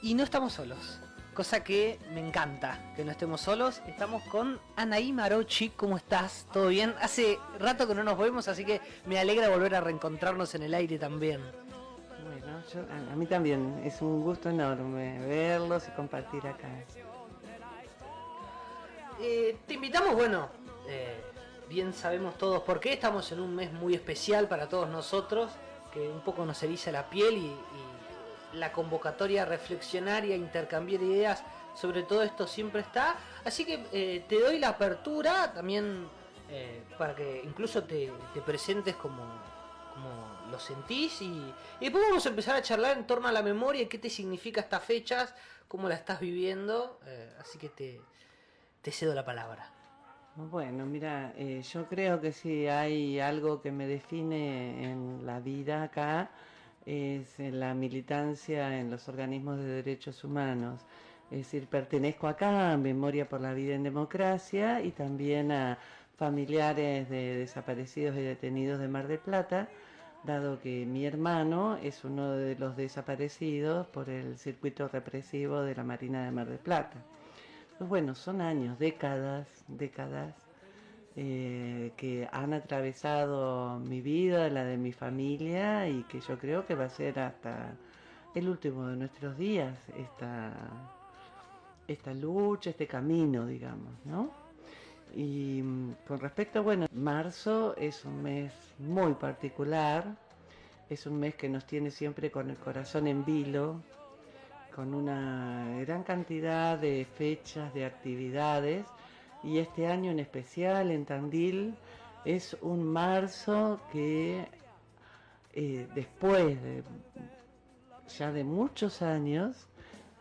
Y no estamos solos, cosa que me encanta, que no estemos solos. Estamos con Anaí Marochi. ¿Cómo estás? ¿Todo bien? Hace rato que no nos vemos, así que me alegra volver a reencontrarnos en el aire también. Bueno, a mí también es un gusto enorme verlos y compartir acá. Te invitamos, bueno, bien sabemos todos por qué. Estamos en un mes muy especial para todos nosotros, que un poco nos eriza la piel y la convocatoria a reflexionar y a intercambiar ideas sobre todo esto siempre está. Así que te doy la apertura también para que incluso te presentes como lo sentís y después vamos a empezar a charlar en torno a la memoria y qué te significa estas fechas, cómo la estás viviendo. Así que te cedo la palabra. Bueno, mira, yo creo que si hay algo que me define en la vida acá, es la militancia en los organismos de derechos humanos. Es decir, pertenezco acá a Memoria por la Vida en Democracia y también a familiares de desaparecidos y detenidos de Mar del Plata, dado que mi hermano es uno de los desaparecidos por el circuito represivo de la Marina de Mar del Plata. Pues bueno, son años, décadas que han atravesado mi vida, la de mi familia, y que yo creo que va a ser hasta el último de nuestros días esta lucha, este camino, digamos, ¿no? Y con respecto, bueno, marzo es un mes muy particular, es un mes que nos tiene siempre con el corazón en vilo, con una gran cantidad de fechas, de actividades, y este año en especial en Tandil es un marzo que después de ya de muchos años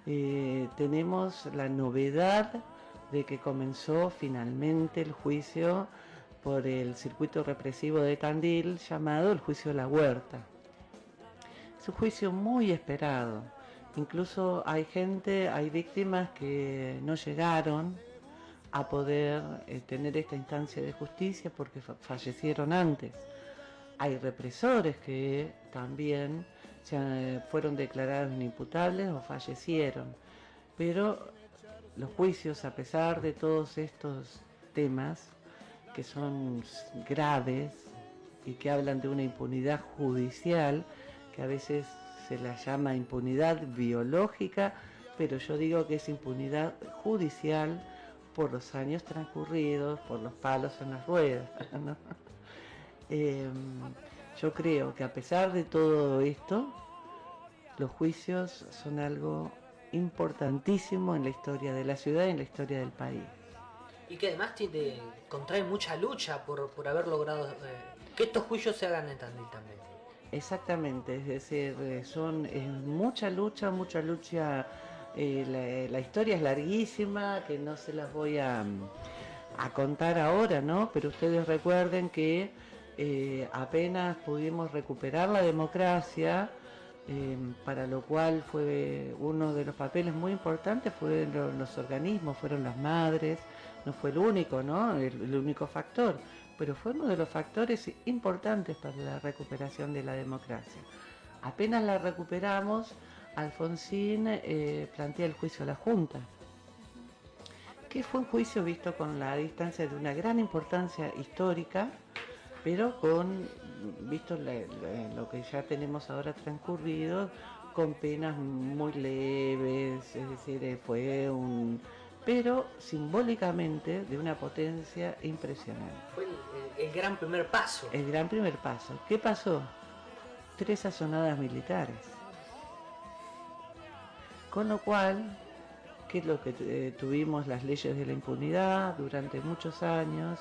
tenemos la novedad de que comenzó finalmente el juicio por el circuito represivo de Tandil llamado el juicio de la Huerta. Es un juicio muy esperado. Incluso hay víctimas que no llegaron a poder tener esta instancia de justicia porque fallecieron antes. Hay represores que también fueron declarados inimputables o fallecieron. Pero los juicios, a pesar de todos estos temas que son graves y que hablan de una impunidad judicial, que a veces se la llama impunidad biológica, pero yo digo que es impunidad judicial por los años transcurridos, por los palos en las ruedas, ¿no? Yo creo que a pesar de todo esto, los juicios son algo importantísimo en la historia de la ciudad y en la historia del país. Y que además contrae mucha lucha por haber logrado que estos juicios se hagan en Tandil también. Exactamente, es decir, mucha lucha, la historia es larguísima, que no se las voy a contar ahora, ¿no? Pero ustedes recuerden que apenas pudimos recuperar la democracia, para lo cual fue uno de los papeles muy importantes, fueron los organismos, fueron las madres, no fue el único, ¿no? El único factor, pero fue uno de los factores importantes para la recuperación de la democracia. Apenas la recuperamos, Alfonsín plantea el juicio a la Junta, que fue un juicio visto con la distancia de una gran importancia histórica, pero visto lo que ya tenemos ahora transcurrido, con penas muy leves, es decir, pero simbólicamente de una potencia impresionante. Fue el gran primer paso. El gran primer paso. ¿Qué pasó? 3 azonadas militares. Con lo cual, ¿qué es lo que tuvimos? Las leyes de la impunidad durante muchos años,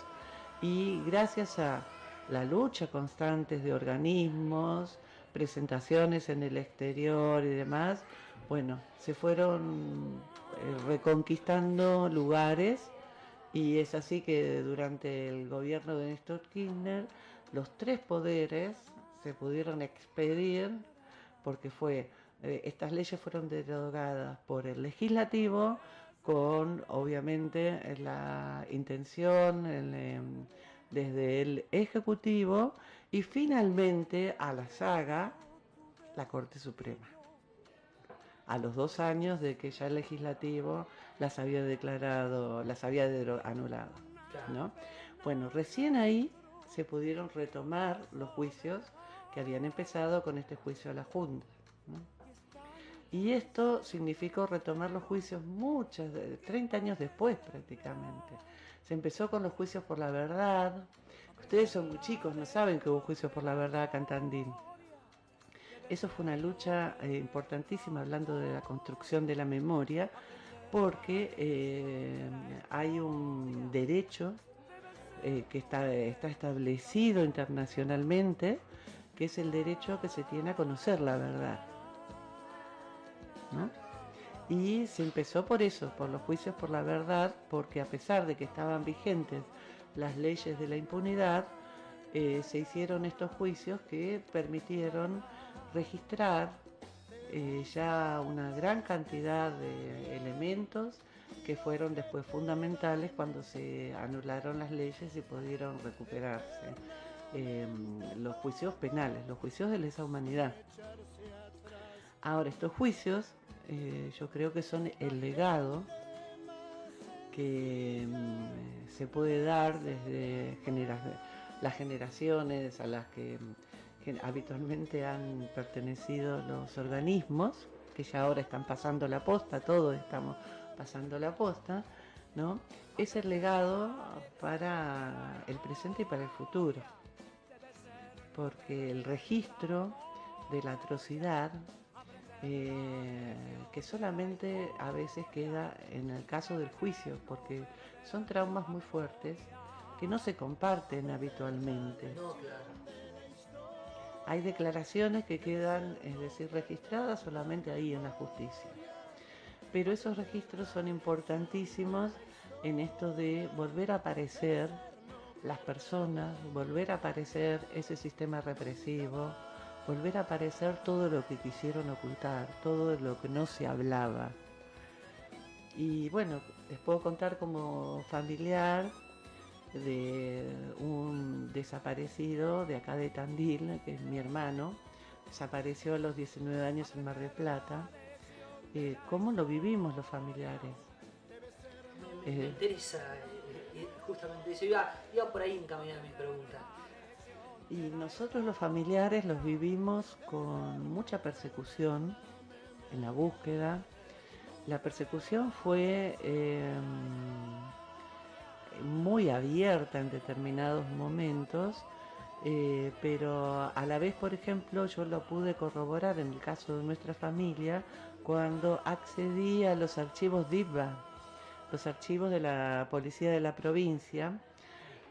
y gracias a la lucha constante de organismos, presentaciones en el exterior y demás, bueno, se fueron reconquistando lugares, y es así que durante el gobierno de Néstor Kirchner los 3 poderes se pudieron expedir, porque estas leyes fueron derogadas por el legislativo con obviamente la intención desde el ejecutivo, y finalmente a la saga la Corte Suprema. a los 2 años de que ya el legislativo las había declarado, las había anulado, ¿no? Bueno, recién ahí se pudieron retomar los juicios que habían empezado con este juicio a la Junta, ¿no? Y esto significó retomar los juicios 30 años después prácticamente. Se empezó con los juicios por la verdad. Ustedes son muy chicos, no saben que hubo juicios por la verdad acá en Tandil. Eso fue una lucha importantísima, hablando de la construcción de la memoria, porque hay un derecho que está establecido internacionalmente, que es el derecho que se tiene a conocer la verdad, ¿no? Y se empezó por eso, por los juicios por la verdad, porque a pesar de que estaban vigentes las leyes de la impunidad, se hicieron estos juicios que permitieron registrar ya una gran cantidad de elementos que fueron después fundamentales cuando se anularon las leyes y pudieron recuperarse los juicios penales, los juicios de lesa humanidad. Ahora, estos juicios yo creo que son el legado que se puede dar desde las generaciones a las que habitualmente han pertenecido los organismos, que ya ahora están pasando la posta, todos estamos pasando la posta, ¿no? Es el legado para el presente y para el futuro, porque el registro de la atrocidad, que solamente a veces queda en el caso del juicio, porque son traumas muy fuertes que no se comparten habitualmente. No, claro. Hay declaraciones que quedan, es decir, registradas solamente ahí en la justicia. Pero esos registros son importantísimos en esto de volver a aparecer las personas, volver a aparecer ese sistema represivo, volver a aparecer todo lo que quisieron ocultar, todo lo que no se hablaba. Y bueno, les puedo contar como familiar de un desaparecido de acá de Tandil, que es mi hermano, desapareció a los 19 años en Mar del Plata. ¿Cómo lo vivimos los familiares? Me interesa justamente eso, iba por ahí encaminada mi pregunta. Y nosotros los familiares los vivimos con mucha persecución en la búsqueda. La persecución fue muy abierta en determinados momentos, pero a la vez, por ejemplo, yo lo pude corroborar en el caso de nuestra familia cuando accedí a los archivos DIVA, los archivos de la policía de la provincia,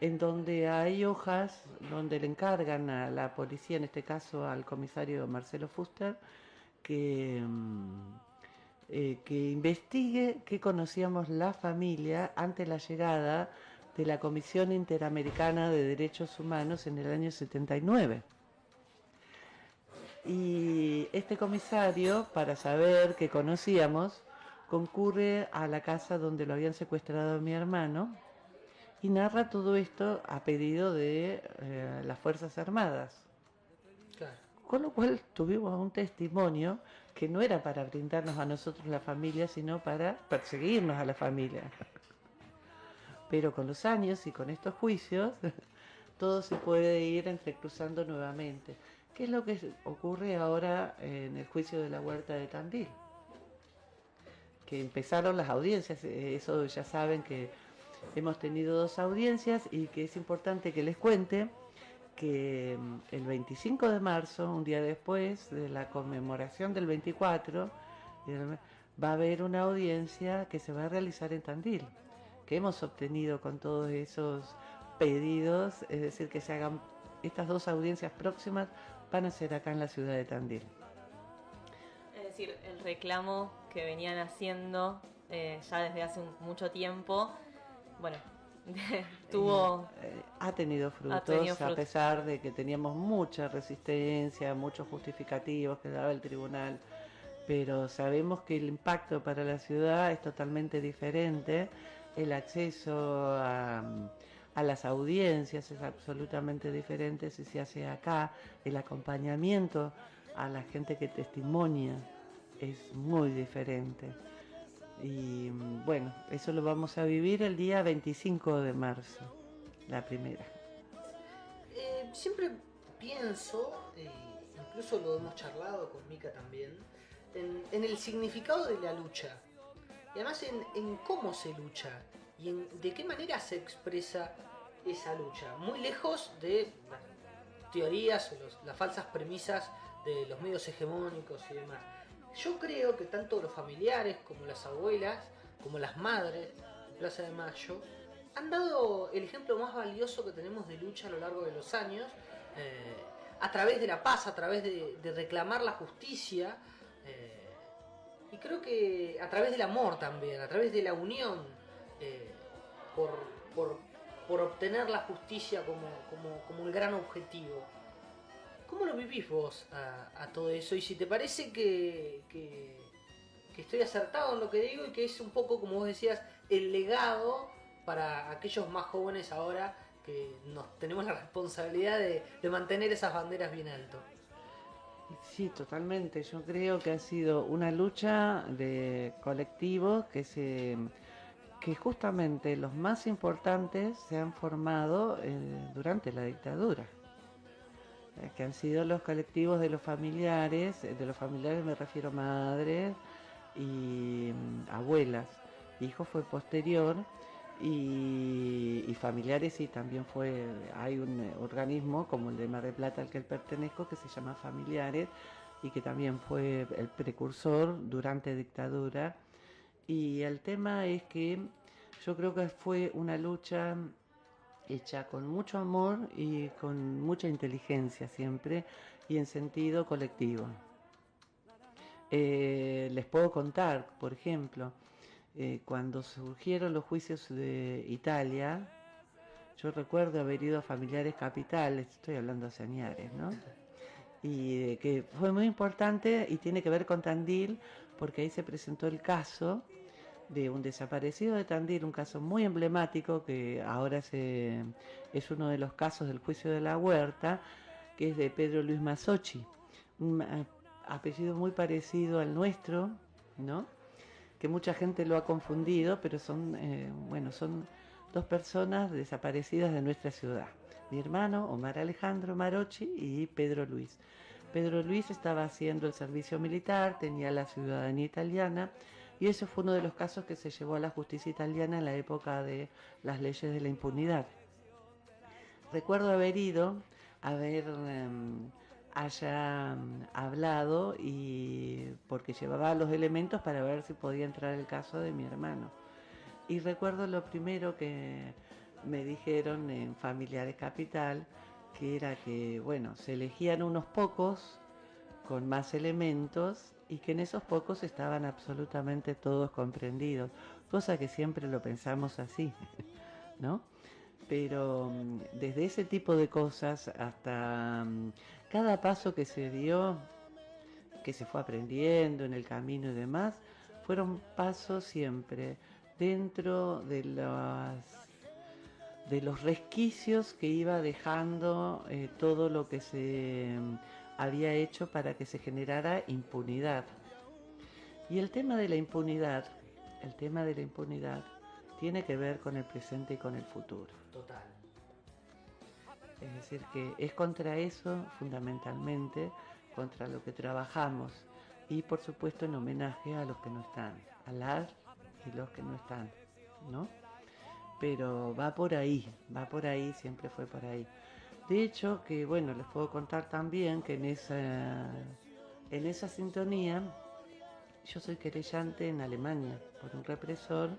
en donde hay hojas donde le encargan a la policía, en este caso al comisario Marcelo Fuster, que investigue qué conocíamos la familia ante la llegada de la Comisión Interamericana de Derechos Humanos en el año 79. Y este comisario, para saber qué conocíamos, concurre a la casa donde lo habían secuestrado a mi hermano y narra todo esto a pedido de las Fuerzas Armadas. Claro. Con lo cual tuvimos un testimonio que no era para brindarnos a nosotros la familia, sino para perseguirnos a la familia. Pero con los años y con estos juicios, todo se puede ir entrecruzando nuevamente. ¿Qué es lo que ocurre ahora en el juicio de la Huerta de Tandil? Que empezaron las audiencias, eso ya saben que hemos tenido 2 audiencias y que es importante que les cuente que el 25 de marzo, un día después de la conmemoración del 24, va a haber una audiencia que se va a realizar en Tandil, que hemos obtenido con todos esos pedidos, es decir, que se hagan estas 2 audiencias próximas, van a ser acá en la ciudad de Tandil. Es decir, el reclamo que venían haciendo ya desde hace mucho tiempo, bueno, ha tenido frutos, a pesar de que teníamos mucha resistencia, muchos justificativos que daba el tribunal, pero sabemos que el impacto para la ciudad es totalmente diferente, el acceso a las audiencias es absolutamente diferente si se hace acá, el acompañamiento a la gente que testimonia es muy diferente. Y bueno, eso lo vamos a vivir el día 25 de marzo, la primera. Siempre pienso, incluso lo hemos charlado con Mica también, en el significado de la lucha. Y además en cómo se lucha y de qué manera se expresa esa lucha. Muy lejos de las teorías o las falsas premisas de los medios hegemónicos y demás. Yo creo que tanto los familiares como las abuelas, como las madres de Plaza de Mayo, han dado el ejemplo más valioso que tenemos de lucha a lo largo de los años, a través de la paz, a través de reclamar la justicia, y creo que a través del amor también, a través de la unión, eh, por, por, por obtener la justicia como el gran objetivo. ¿Cómo lo vivís vos a todo eso? Y si te parece que estoy acertado en lo que digo y que es un poco, como vos decías, el legado para aquellos más jóvenes ahora que nos tenemos la responsabilidad de mantener esas banderas bien alto. Sí, totalmente. Yo creo que ha sido una lucha de colectivos que justamente los más importantes se han formado durante la dictadura, que han sido los colectivos de los familiares me refiero a madres y abuelas. Hijo fue posterior y familiares sí, también fue, hay un organismo como el de Mar del Plata al que pertenezco que se llama Familiares y que también fue el precursor durante dictadura. Y el tema es que yo creo que fue una lucha hecha con mucho amor y con mucha inteligencia siempre y en sentido colectivo. Les puedo contar, por ejemplo, cuando surgieron los juicios de Italia, yo recuerdo haber ido a Familiares Capitales, estoy hablando hace años, ¿no? Y que fue muy importante y tiene que ver con Tandil, porque ahí se presentó el caso de un desaparecido de Tandil, un caso muy emblemático que ahora es uno de los casos del juicio de la Huerta, que es de Pedro Luis Masochi, un apellido muy parecido al nuestro, ¿no? Que mucha gente lo ha confundido, pero son dos personas desaparecidas de nuestra ciudad. Mi hermano, Omar Alejandro Marochi, y Pedro Luis. Pedro Luis estaba haciendo el servicio militar, tenía la ciudadanía italiana, y eso fue uno de los casos que se llevó a la justicia italiana en la época de las leyes de la impunidad. Recuerdo haber ido, haya hablado y porque llevaba los elementos para ver si podía entrar el caso de mi hermano. Y recuerdo lo primero que me dijeron en Familiares Capital, que era que, bueno, se elegían unos pocos con más elementos y que en esos pocos estaban absolutamente todos comprendidos, cosa que siempre lo pensamos así, ¿no? Pero desde ese tipo de cosas hasta cada paso que se dio, que se fue aprendiendo en el camino y demás, fueron pasos siempre dentro de los resquicios que iba dejando todo lo que se había hecho para que se generara impunidad. Y el tema de la impunidad tiene que ver con el presente y con el futuro. Total. Es decir, que es contra eso fundamentalmente, contra lo que trabajamos y por supuesto en homenaje a los que no están, a las y los que no están, ¿no? Pero va por ahí, siempre fue por ahí. De hecho, que bueno, les puedo contar también que en esa sintonía yo soy querellante en Alemania por un represor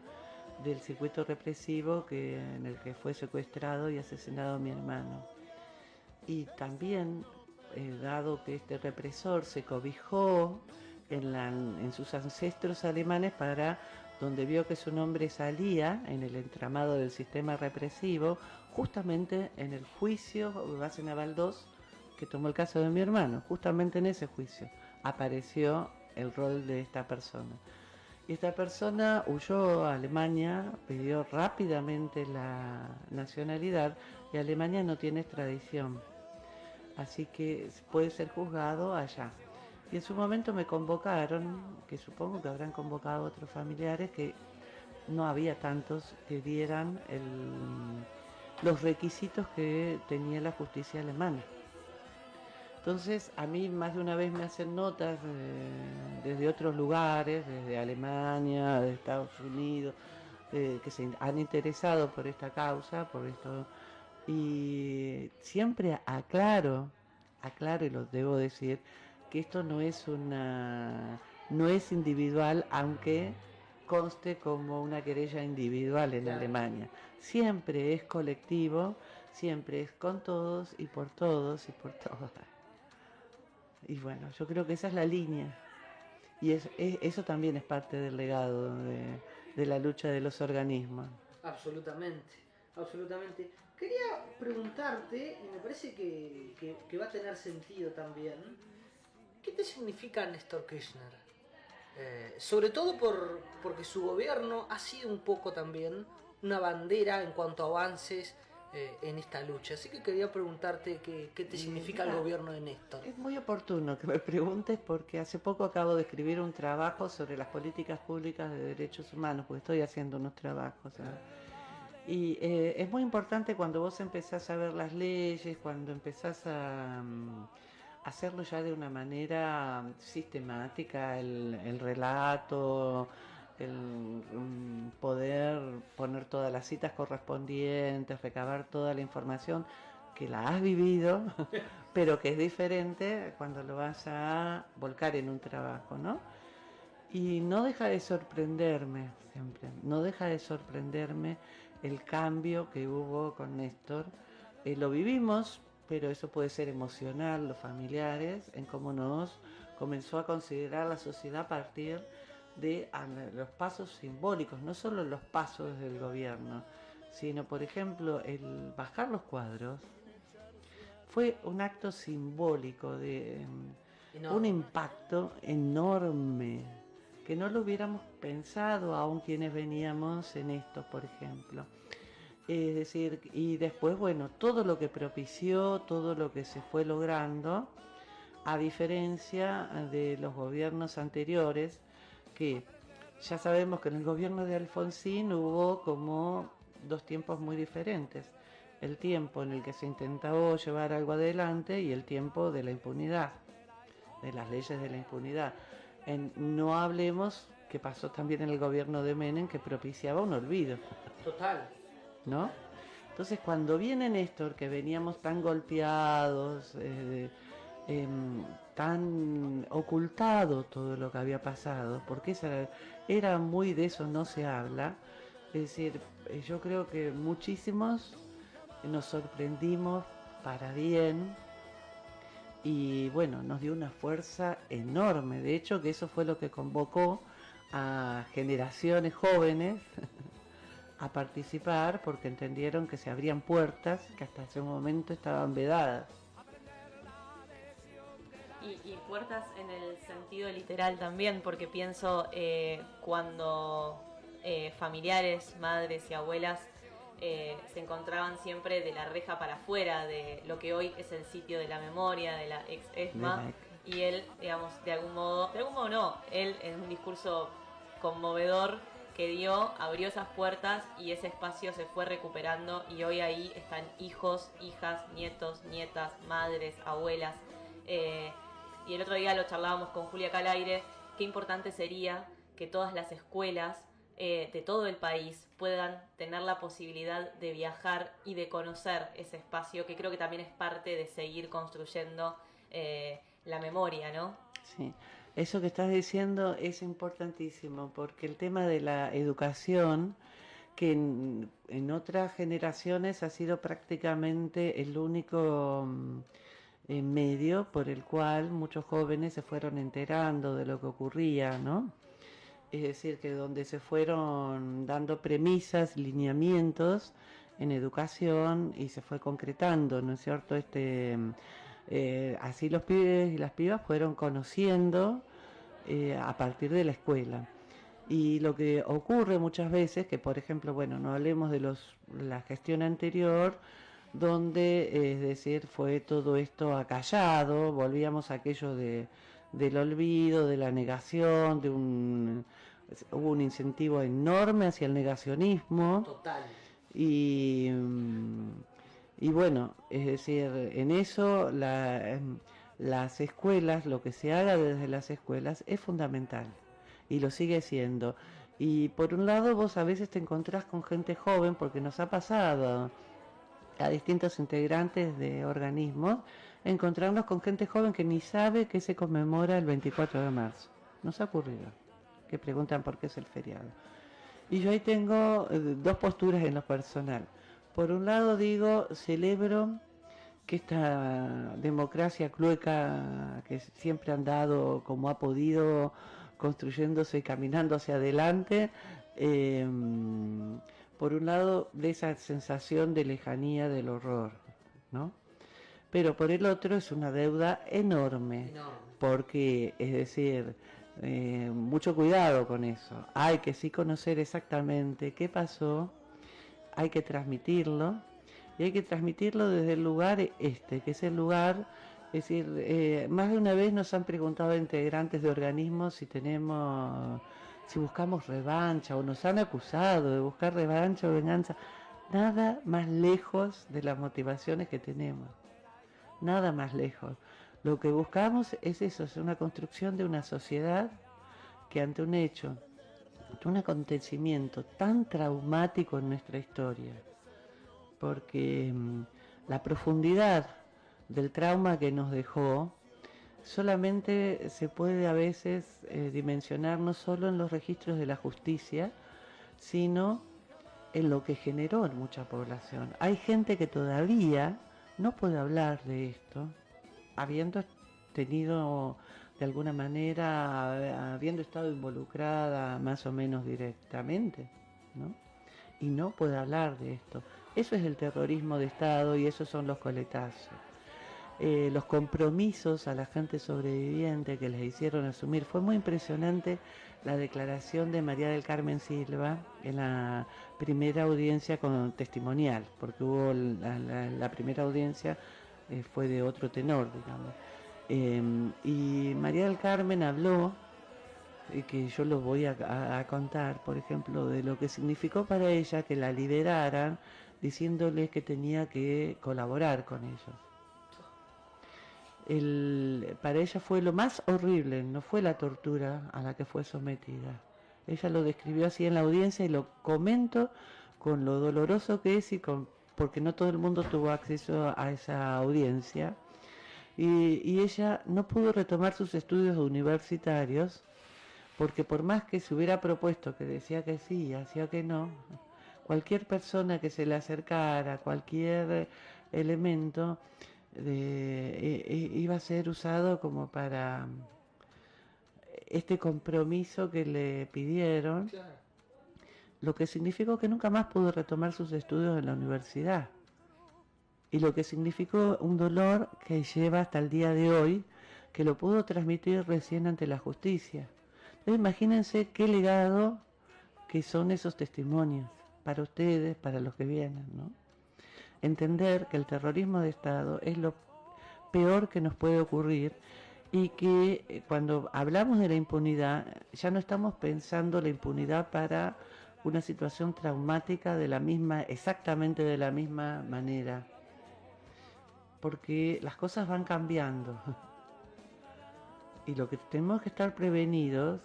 del circuito represivo en el que fue secuestrado y asesinado mi hermano. Y también, dado que este represor se cobijó en sus ancestros alemanes para donde vio que su nombre salía en el entramado del sistema represivo, justamente en el juicio base naval 2 que tomó el caso de mi hermano, justamente en ese juicio apareció el rol de esta persona. Y esta persona huyó a Alemania, pidió rápidamente la nacionalidad y Alemania no tiene extradición, así que puede ser juzgado allá. Y en su momento me convocaron, que supongo que habrán convocado otros familiares, que no había tantos que dieran los requisitos que tenía la justicia alemana. Entonces, a mí más de una vez me hacen notas desde otros lugares, desde Alemania, de Estados Unidos, que se han interesado por esta causa, por esto, y siempre aclaro y lo debo decir, que esto no es individual, aunque conste como una querella individual en Alemania. Siempre es colectivo, siempre es con todos y por todos y por todas. Y bueno, yo creo que esa es la línea. Y eso también es parte del legado de la lucha de los organismos. Absolutamente, absolutamente. Quería preguntarte, y me parece que va a tener sentido también, ¿qué te significa Néstor Kirchner? Sobre todo porque su gobierno ha sido un poco también una bandera en cuanto a avances en esta lucha. Así que quería preguntarte qué te significa el gobierno de Néstor. Es muy oportuno que me preguntes porque hace poco acabo de escribir un trabajo sobre las políticas públicas de derechos humanos, porque estoy haciendo unos trabajos. Y es muy importante cuando vos empezás a ver las leyes, cuando empezás a hacerlo ya de una manera sistemática, el relato, el poder poner todas las citas correspondientes, recabar toda la información que la has vivido, pero que es diferente cuando lo vas a volcar en un trabajo, ¿no? Y no deja de sorprenderme siempre, no deja de sorprenderme el cambio que hubo con Néstor. Lo vivimos, pero eso puede ser emocional, los familiares, en cómo nos comenzó a considerar la sociedad a partir de los pasos simbólicos, no solo los pasos del gobierno, sino, por ejemplo, el bajar los cuadros fue un acto simbólico de un impacto enorme, que no lo hubiéramos pensado aún quienes veníamos en esto, por ejemplo. Es decir, y después, bueno, todo lo que propició, todo lo que se fue logrando, a diferencia de los gobiernos anteriores, que ya sabemos que en el gobierno de Alfonsín hubo como dos tiempos muy diferentes. El tiempo en el que se intentó llevar algo adelante y el tiempo de la impunidad, de las leyes de la impunidad. No hablemos que pasó también en el gobierno de Menem, que propiciaba un olvido. Total. ¿No? Entonces, cuando viene Néstor, que veníamos tan golpeados, tan ocultado todo lo que había pasado, porque era muy de eso, no se habla. Es decir, yo creo que muchísimos nos sorprendimos para bien y bueno, nos dio una fuerza enorme. De hecho, que eso fue lo que convocó a generaciones jóvenes a participar, porque entendieron que se abrían puertas que hasta ese momento estaban vedadas. Y puertas en el sentido literal también, porque pienso cuando familiares, madres y abuelas se encontraban siempre de la reja para afuera de lo que hoy es el sitio de la memoria de la ex ESMA, y él, digamos, de algún modo no, él en un discurso conmovedor que dio, abrió esas puertas y ese espacio se fue recuperando y hoy ahí están hijos, hijas, nietos, nietas, madres, abuelas. Y el otro día lo charlábamos con Julia Calaire, qué importante sería que todas las escuelas de todo el país puedan tener la posibilidad de viajar y de conocer ese espacio, que creo que también es parte de seguir construyendo la memoria, ¿no? Sí. Eso que estás diciendo es importantísimo, porque el tema de la educación, que en otras generaciones ha sido prácticamente el único medio por el cual muchos jóvenes se fueron enterando de lo que ocurría, ¿no? Es decir, que donde se fueron dando premisas, lineamientos en educación y se fue concretando, ¿no es cierto? Así los pibes y las pibas fueron conociendo a partir de la escuela. Y lo que ocurre muchas veces, que por ejemplo, bueno, no hablemos de la gestión anterior, donde, es decir, fue todo esto acallado, volvíamos a aquello de del olvido, de la negación, hubo un incentivo enorme hacia el negacionismo. Total. Y bueno, es decir, en eso las escuelas, lo que se haga desde las escuelas es fundamental y lo sigue siendo. Y por un lado vos a veces te encontrás con gente joven, porque nos ha pasado a distintos integrantes de organismos, encontrarnos con gente joven que ni sabe que se conmemora el 24 de marzo. Nos ha ocurrido, que preguntan por qué es el feriado. Y yo ahí tengo dos posturas en lo personal. Por un lado digo, celebro que esta democracia clueca que siempre han dado como ha podido, construyéndose y caminando hacia adelante, por un lado de esa sensación de lejanía del horror, ¿no? Pero por el otro es una deuda enorme, porque, es decir, mucho cuidado con eso. Hay que sí conocer exactamente qué pasó, hay que transmitirlo, y hay que transmitirlo desde el lugar que es el lugar, es decir, más de una vez nos han preguntado a integrantes de organismos si buscamos revancha, o nos han acusado de buscar revancha o venganza. Nada más lejos de las motivaciones que tenemos, nada más lejos. Lo que buscamos es eso, es una construcción de una sociedad que ante un hecho, un acontecimiento tan traumático en nuestra historia, porque la profundidad del trauma que nos dejó solamente se puede a veces dimensionar no solo en los registros de la justicia, sino en lo que generó en mucha población. Hay gente que todavía no puede hablar de esto, habiendo tenido de alguna manera, habiendo estado involucrada más o menos directamente, ¿no? Y no puede hablar de esto. Eso es el terrorismo de Estado y esos son los coletazos. Los compromisos a la gente sobreviviente que les hicieron asumir. Fue muy impresionante la declaración de María del Carmen Silva en la primera audiencia testimonial, porque hubo la primera audiencia fue de otro tenor, digamos. Y María del Carmen habló, que yo lo voy a contar, por ejemplo, de lo que significó para ella que la liberaran, diciéndoles que tenía que colaborar con ellos. Para ella fue lo más horrible, no fue la tortura a la que fue sometida. Ella lo describió así en la audiencia y lo comento con lo doloroso que es porque no todo el mundo tuvo acceso a esa audiencia. Y ella no pudo retomar sus estudios universitarios porque por más que se hubiera propuesto que decía que sí y hacía que no, cualquier persona que se le acercara, cualquier elemento, iba a ser usado como para este compromiso que le pidieron, lo que significó que nunca más pudo retomar sus estudios en la universidad, y lo que significó un dolor que lleva hasta el día de hoy, que lo pudo transmitir recién ante la justicia. Entonces imagínense qué legado que son esos testimonios para ustedes, para los que vienen, ¿no? Entender que el terrorismo de Estado es lo peor que nos puede ocurrir y que cuando hablamos de la impunidad ya no estamos pensando la impunidad para una situación traumática exactamente de la misma manera, porque las cosas van cambiando y lo que tenemos que estar prevenidos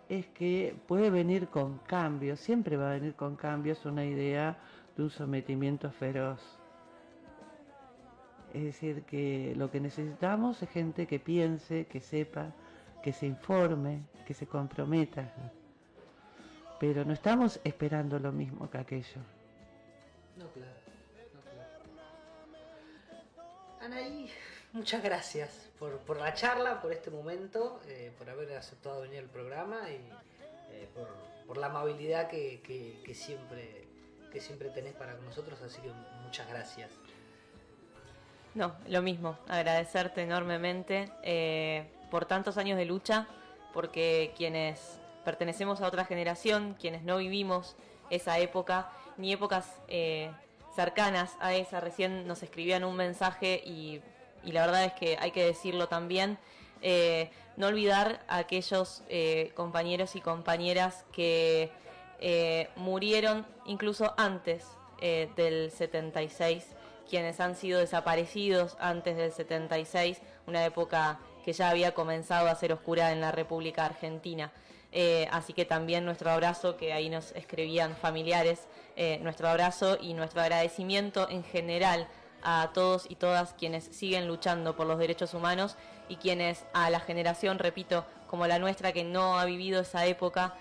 es que puede venir con cambios, siempre va a venir con cambios una idea de un sometimiento feroz. Es decir, que lo que necesitamos es gente que piense, que sepa, que se informe, que se comprometa. Pero no estamos esperando lo mismo que aquello. No, claro. Anaí, muchas gracias por la charla, por este momento, por haber aceptado venir al programa y por la amabilidad que siempre tenés para con nosotros, así que muchas gracias. No, lo mismo, agradecerte enormemente por tantos años de lucha, porque quienes pertenecemos a otra generación, quienes no vivimos esa época, ni épocas cercanas a esa, recién nos escribían un mensaje y la verdad es que hay que decirlo también, No olvidar a aquellos compañeros y compañeras que murieron incluso antes del 76, quienes han sido desaparecidos antes del 76, una época que ya había comenzado a ser oscura en la República Argentina. Así que también nuestro abrazo, que ahí nos escribían familiares, nuestro abrazo y nuestro agradecimiento en general a todos y todas quienes siguen luchando por los derechos humanos y quienes a la generación, repito, como la nuestra, que no ha vivido esa época,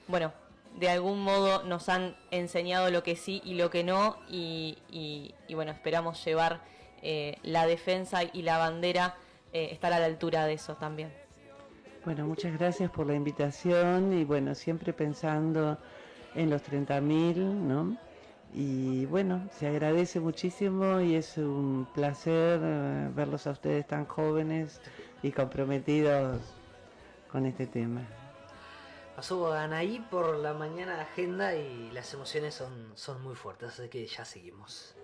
bueno, de algún modo nos han enseñado lo que sí y lo que no, y bueno, esperamos llevar la defensa y la bandera, estar a la altura de eso también. Bueno, muchas gracias por la invitación y bueno, siempre pensando en los 30.000, ¿no? Y bueno, se agradece muchísimo y es un placer verlos a ustedes tan jóvenes y comprometidos con este tema. Pasó Anaí por la mañana de agenda y las emociones son muy fuertes, así que ya seguimos.